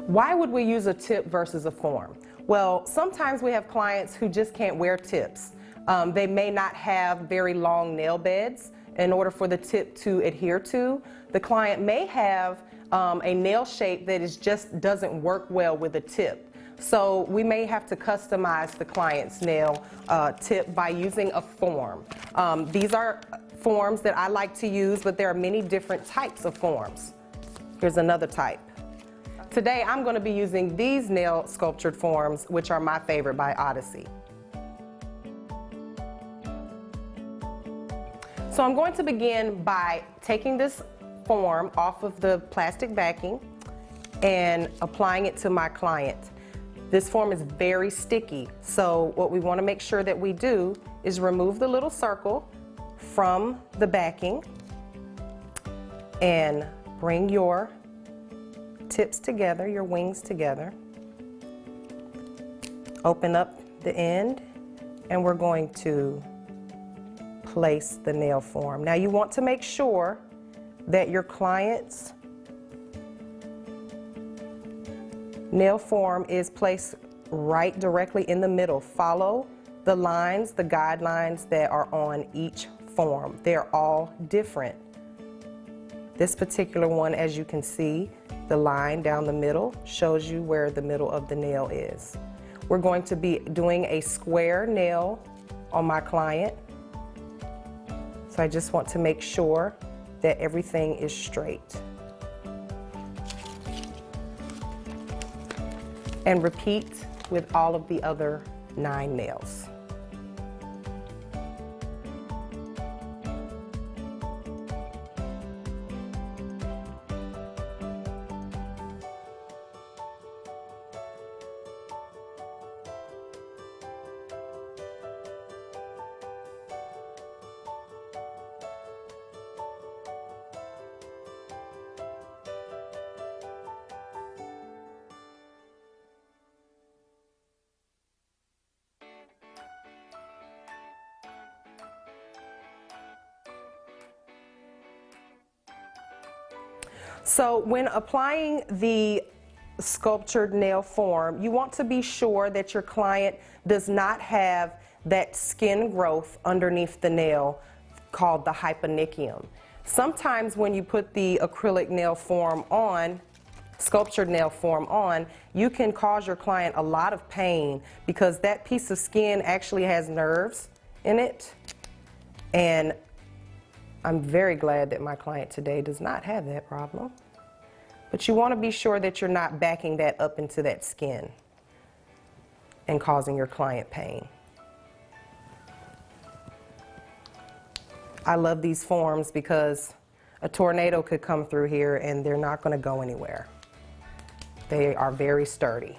Why would we use a tip versus a form? Well, sometimes we have clients who just can't wear tips. They may not have very long nail beds in order for the tip to adhere to. The client may have a nail shape that just doesn't work well with a tip. So we may have to customize the client's nail tip by using a form. These are forms that I like to use, but there are many different types of forms. Here's another type. Today I'm going to be using these nail sculptured forms, which are my favorite, by Odyssey. So I'm going to begin by taking this form off of the plastic backing and applying it to my client. This form is very sticky, so what we want to make sure that we do is remove the little circle from the backing and bring your tips together, your wings together. Open up the end, and we're going to place the nail form. Now you want to make sure that your client's nail form is placed right directly in the middle. Follow the lines, the guidelines that are on each form. They're all different. This particular one, as you can see, the line down the middle shows you where the middle of the nail is. We're going to be doing a square nail on my client. So I just want to make sure that everything is straight. And repeat with all of the other 9 nails. So when applying the sculptured nail form, you want to be sure that your client does not have that skin growth underneath the nail called the hyponychium. Sometimes when you put the acrylic nail form on, sculptured nail form on, you can cause your client a lot of pain because that piece of skin actually has nerves in it. And I'm very glad that my client today does not have that problem. But you want to be sure that you're not backing that up into that skin and causing your client pain. I love these forms because a tornado could come through here and they're not going to go anywhere. They are very sturdy.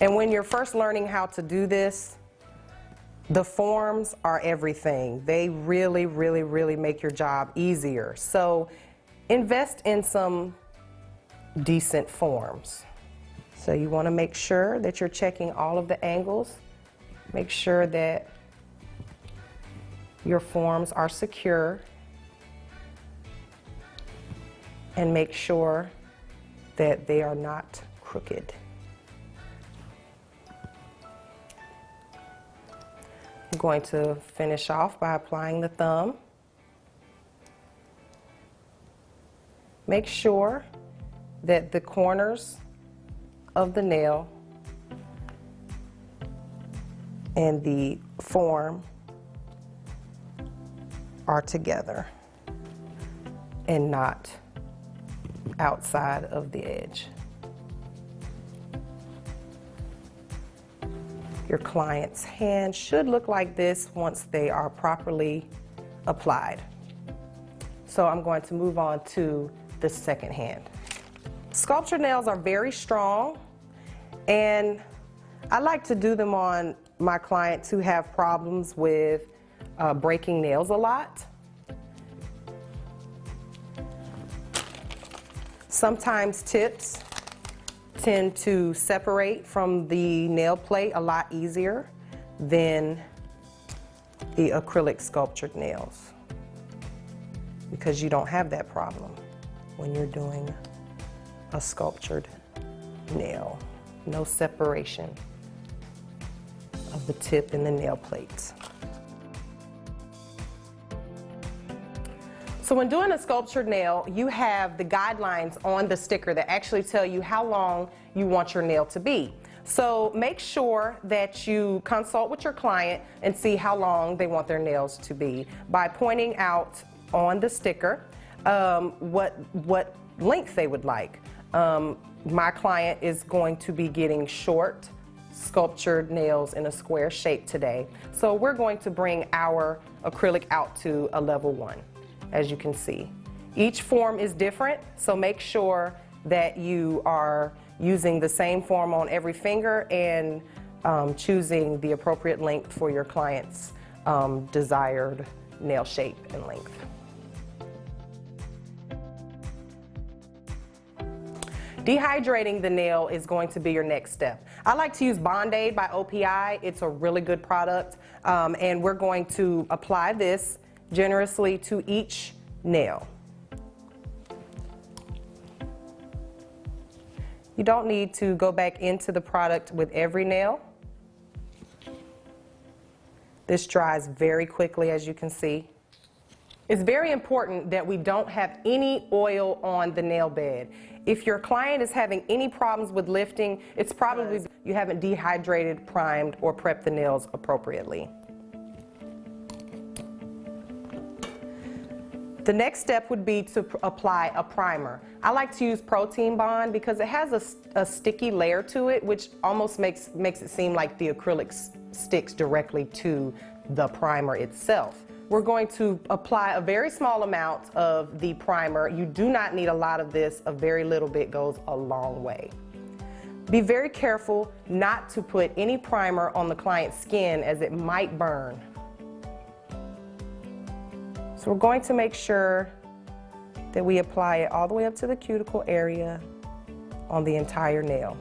And when you're first learning how to do this, the forms are everything. They really, really, really make your job easier. So invest in some decent forms. So you want to make sure that you're checking all of the angles. Make sure that your forms are secure. And make sure that they are not crooked. I'm going to finish off by applying the thumb. Make sure that the corners of the nail and the form are together and not outside of the edge. Your client's hand should look like this once they are properly applied. So I'm going to move on to the second hand. Sculpture nails are very strong, and I like to do them on my clients who have problems with breaking nails a lot. Sometimes tips tend to separate from the nail plate a lot easier than the acrylic sculptured nails, because you don't have that problem when you're doing a sculptured nail. No separation of the tip and the nail plates. So when doing a sculptured nail, you have the guidelines on the sticker that actually tell you how long you want your nail to be. So make sure that you consult with your client and see how long they want their nails to be by pointing out on the sticker what length they would like. My client is going to be getting short sculptured nails in a square shape today. So we're going to bring our acrylic out to a level 1. As you can see, each form is different, so make sure that you are using the same form on every finger and choosing the appropriate length for your client's desired nail shape and length. Dehydrating the nail is going to be your next step. I like to use Band-Aid by OPI. It's a really good product, and we're going to apply this generously to each nail. You don't need to go back into the product with every nail. This dries very quickly, as you can see. It's very important that we don't have any oil on the nail bed. If your client is having any problems with lifting, it's probably you haven't dehydrated, primed, or prepped the nails appropriately. The next step would be to apply a primer. I like to use Protein Bond because it has a sticky layer to it, which almost makes it seem like the acrylic sticks directly to the primer itself. We're going to apply a very small amount of the primer. You do not need a lot of this. A very little bit goes a long way. Be very careful not to put any primer on the client's skin as it might burn. So we're going to make sure that we apply it all the way up to the cuticle area on the entire nail.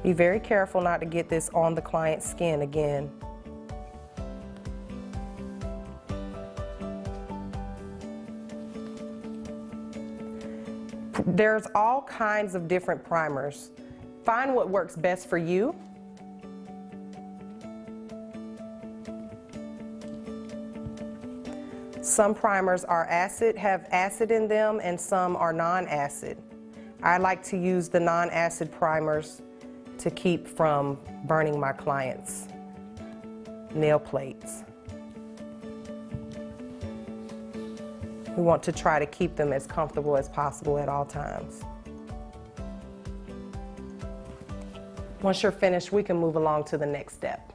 Be very careful not to get this on the client's skin again. There's all kinds of different primers. Find what works best for you. Some primers are have acid in them, and some are non-acid. I like to use the non-acid primers to keep from burning my clients' nail plates. We want to try to keep them as comfortable as possible at all times. Once you're finished, we can move along to the next step.